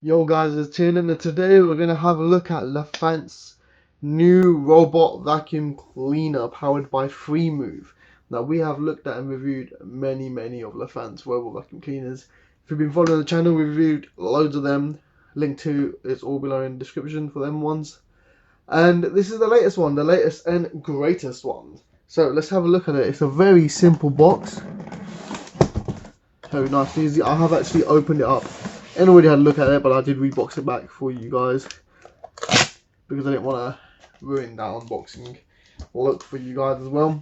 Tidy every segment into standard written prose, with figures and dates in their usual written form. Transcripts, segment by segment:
Yo guys, it's Tin, and today we're going to have a look at LeFant's new robot vacuum cleaner powered by FreeMove. Now we have looked at and reviewed many of LeFant's robot vacuum cleaners. If you've been following the channel, we've reviewed loads of them. Link to it's all below in the description for them ones. And this is the latest one, the latest and greatest one. So let's have a look at it. It's a very simple box. Very nice and easy. I have actually opened it up and already had a look at it, but I did rebox it back for you guys because I didn't want to ruin that unboxing look for you guys as well.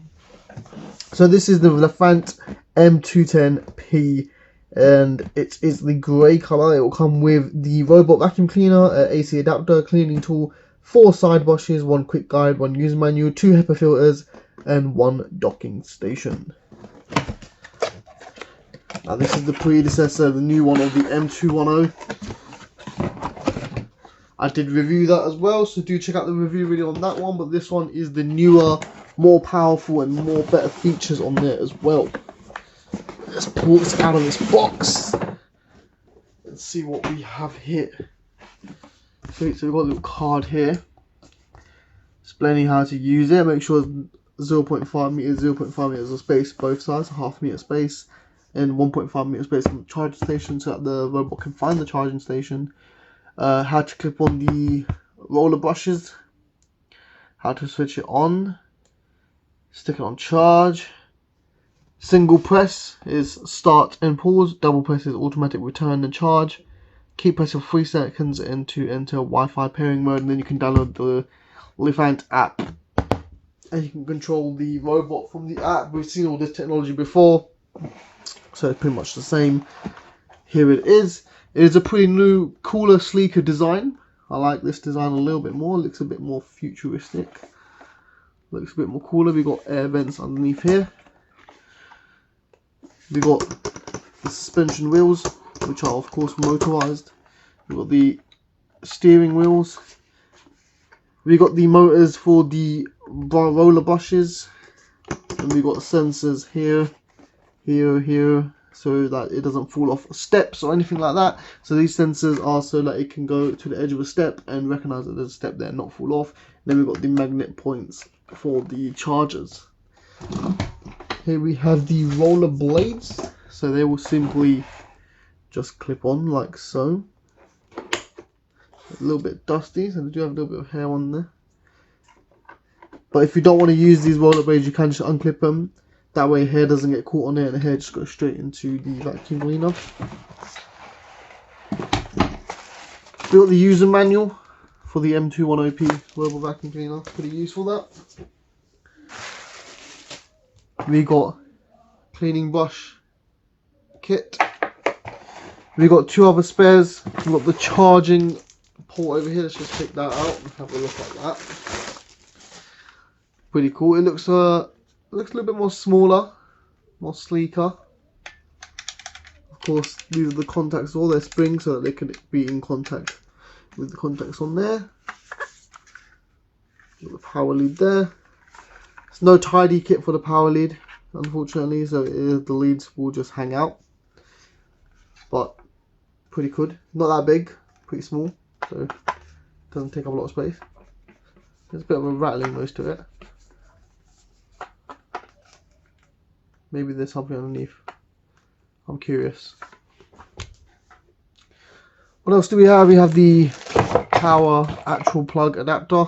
So this is the LeFant M210P, and it is the grey colour. It will come with the robot vacuum cleaner, AC adapter, cleaning tool, 4 side brushes, 1 quick guide, 1 user manual, 2 HEPA filters, and 1 docking station. Now this is the predecessor, the new one of the M210. I did review that as well, so do check out the review video on that one, but this one is the newer, more powerful and more better features on there as well. Let's pull this out of this box and see what we have here. So we've got a little card here explaining how to use it. Make sure 0.5 meters of space both sides, half meter space, and 1.5 meter space on the charging station so that the robot can find the charging station. How to clip on the roller brushes, how to switch it on, stick it on charge. Single press is start and pause, double press is automatic return and charge. Keep pressing for 3 seconds and to enter Wi-Fi pairing mode, and then you can download the LeFant app and you can control the robot from the app. We've seen all this technology before, so it's pretty much the same. Here it is. It is a pretty new, cooler, sleeker design. I like this design a little bit more. It looks a bit more futuristic. Looks a bit more cooler. We've got air vents underneath here. We've got the suspension wheels, which are of course motorized. We've got the steering wheels. We've got the motors for the roller brushes. And we've got sensors here, here, so that it doesn't fall off steps or anything like that. So these sensors are so that it can go to the edge of a step and recognize that there's a step there and not fall off. Then we've got the magnet points for the chargers. Here we have the roller blades, so they will simply just clip on like so. A little bit dusty, so they do have a little bit of hair on there. But if you don't want to use these roller blades, you can just unclip them. That way hair doesn't get caught on it and the hair just goes straight into the vacuum cleaner. We got the user manual for the M210P robot vacuum cleaner. Pretty useful that. We got cleaning brush kit. We got 2 other spares. We got the charging port over here. Let's just take that out and have a look at that. Pretty cool. It looks a little bit more smaller, more sleeker. Of course, these are the contacts, all their springs, so that they can be in contact with the contacts on there. Got the power lead there. There's no tidy kit for the power lead, unfortunately, so the leads will just hang out. But pretty good. Not that big, pretty small, so doesn't take up a lot of space. There's a bit of a rattling noise to it. Maybe there's something underneath. I'm curious. What else do we have? We have the power actual plug adapter.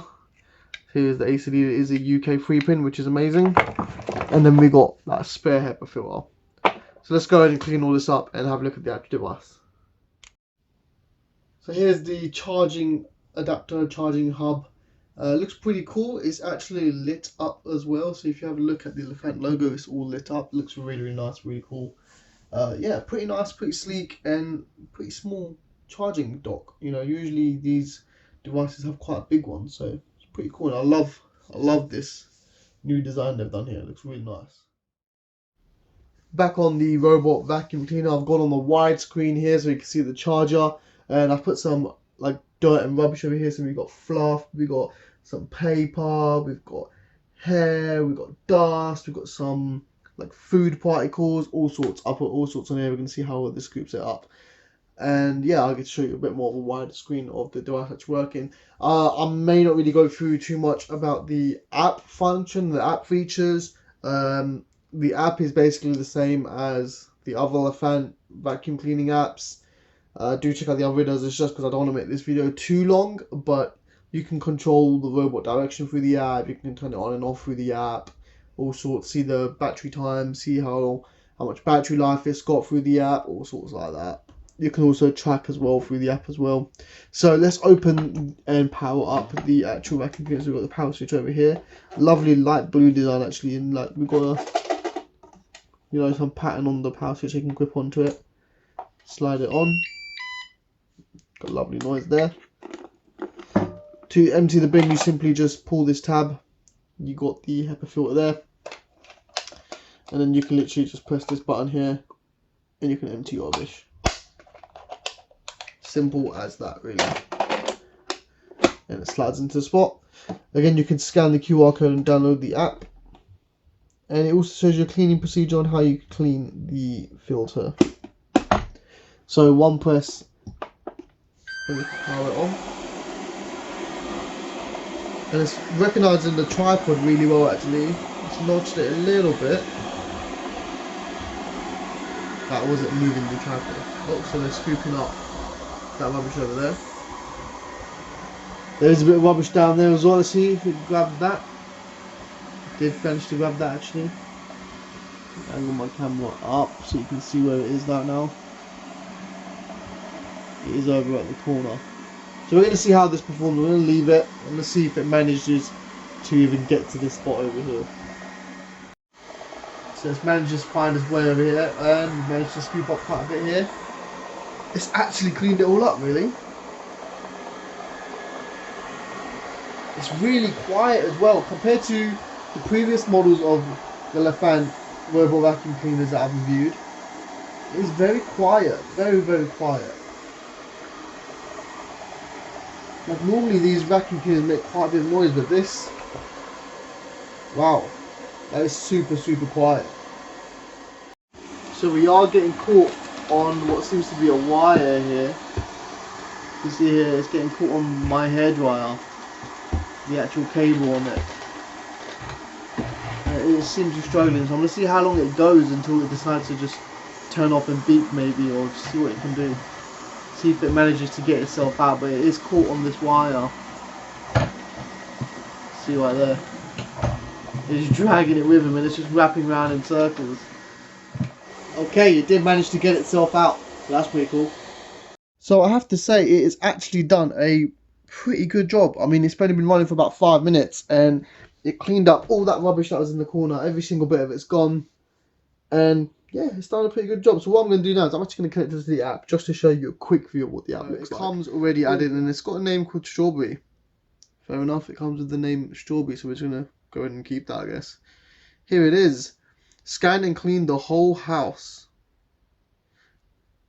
Here's the AC lead. It is a UK 3-pin, which is amazing. And then we got that spare HEPA filter. So let's go ahead and clean all this up and have a look at the actual device. So here's the charging adapter, charging hub. Looks pretty cool. It's actually lit up as well, so if you have a look at the LeFant logo, it's all lit up. Looks really nice, really cool. Yeah, pretty nice, pretty sleek, and pretty small charging dock. You know, usually these devices have quite a big one, so it's pretty cool. And I love this new design they've done here. It looks really nice. Back on the robot vacuum cleaner, I've got on the wide screen here so you can see the charger, and I've put some like dirt and rubbish over here. So we've got fluff, we've got some paper, we've got hair, we've got dust, we've got some like food particles, all sorts. I'll put all sorts on here. We can see how this scoops it up. And yeah, I'll get to show you a bit more of a wider screen of the device that's working. I may not really go through too much about the app function, the app features. The app is basically the same as the other LeFant vacuum cleaning apps. Do check out the other videos. It's just because I don't want to make this video too long, but you can control the robot direction through the app. You can turn it on and off through the app. All sorts. See the battery time. See how much battery life it's got through the app. All sorts like that. You can also track as well through the app as well. So let's open and power up the actual vacuum cleaner. So we've got the power switch over here. Lovely light blue design actually, and like we've got a some pattern on the power switch. You can grip onto it, slide it on. Got a lovely noise there. To empty the bin, you simply just pull this tab. You got the HEPA filter there, and then you can literally just press this button here, and you can empty your rubbish. Simple as that, really. And it slides into the spot. Again, you can scan the QR code and download the app. And it also shows you a cleaning procedure on how you clean the filter. So one press, and we can power it on. And it's recognising the tripod really well actually. It's notched it a little bit. That wasn't moving the tripod. Oh, so they're scooping up that rubbish over there. There's a bit of rubbish down there as well. Let's see if we can grab that. Did manage to grab that actually. Angle my camera up so you can see where it is right now. It is over at the corner. So we're going to see how this performs. We're going to leave it and let's see if it manages to even get to this spot over here. So it's managed to find its way over here and managed to scoop up quite a bit here. It's actually cleaned it all up really. It's really quiet as well compared to the previous models of the LeFant robot vacuum cleaners that I've reviewed. It's very quiet, very quiet. Like normally these vacuum cleaners make quite a bit of noise, but this, wow, that is super quiet. So we are getting caught on what seems to be a wire here. You see here, it's getting caught on my hairdryer, the actual cable on it. It seems to be struggling, so I'm going to see how long it goes until it decides to just turn off and beep maybe, or just see what it can do. See if it manages to get itself out, but it is caught on this wire. See right there. It's dragging it with him and it's just wrapping around in circles. Okay, it did manage to get itself out. So that's pretty cool. So I have to say, it has actually done a pretty good job. I mean, it's only been running for about 5 minutes and it cleaned up all that rubbish that was in the corner. Every single bit of it's gone. And yeah, it's done a pretty good job. So what I'm going to do now is I'm actually going to connect this to the app just to show you a quick view of what the app looks like. It comes already added and it's got a name called Strawberry. Fair enough, it comes with the name Strawberry, so we're just going to go ahead and keep that, I guess. Here it is. Scan and clean the whole house.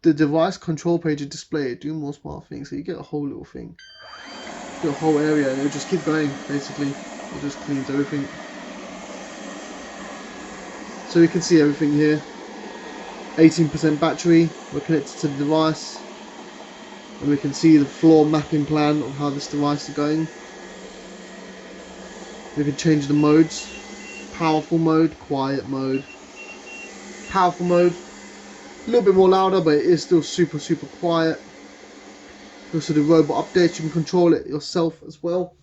The device control page is displayed. Do more smart things. So you get a whole little thing. You get a whole area and it'll just keep going, basically. It just cleans everything. So you can see everything here. 18% battery. We're connected to the device. And we can see the floor mapping plan of how this device is going. We can change the modes. Powerful mode, quiet mode. Powerful mode, a little bit more louder, but it is still super quiet. Also the robot updates, you can control it yourself as well.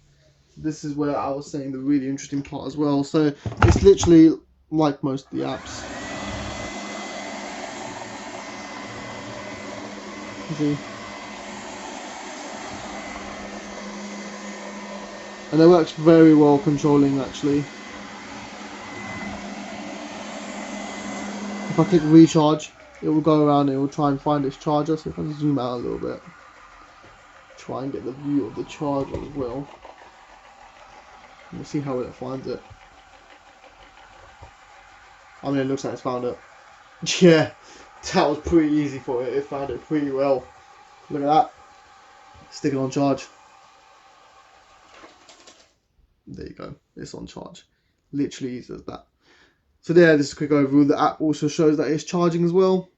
This is where I was saying the really interesting part as well. So it's literally like most of the apps. See? And it works very well controlling actually. If I click recharge, it will go around and it will try and find its charger. So if I zoom out a little bit, try and get the view of the charger as well. And we'll see how it finds it. I mean, it looks like it's found it. Yeah, that was pretty easy for it. It found it pretty well. Look at that. Stick it on charge. There you go. It's on charge. Literally easy as that. So there, this is a quick overview. The app also shows that it's charging as well.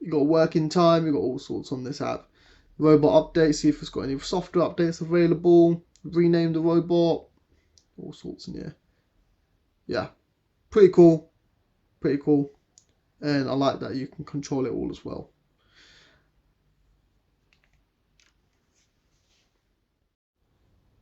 You got working time, you got all sorts on this app. Robot updates, see if it's got any software updates available. Rename the robot, all sorts in here. Yeah, pretty cool, pretty cool. And I like that you can control it all as well.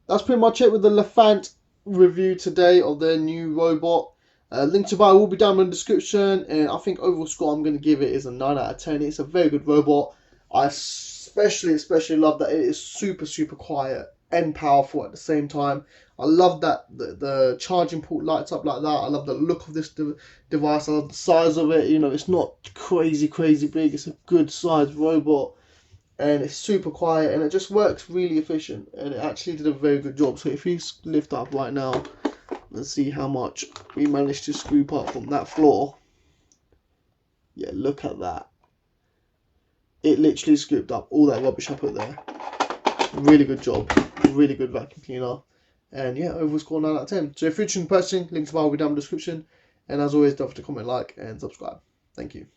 That's pretty much it with the LeFant review today of their new robot. Link to buy will be down in the description, and I think overall score I'm going to give it is a 9 out of 10. It's a very good robot. I especially love that it is super quiet and powerful at the same time. I love that the charging port lights up like that. I love the look of this device. I love the size of it. You know, it's not crazy big. It's a good sized robot. And it's super quiet, and it just works really efficient, and it actually did a very good job. So if you lift up right now and see how much we managed to scoop up from that floor, yeah, look at that. It literally scooped up all that rubbish I put there. Really good job, really good vacuum cleaner. And yeah, overall score 9 out of 10. So if you're interested in purchasing, links to buy will be down in the description, and as always, don't forget to comment, like and subscribe. Thank you.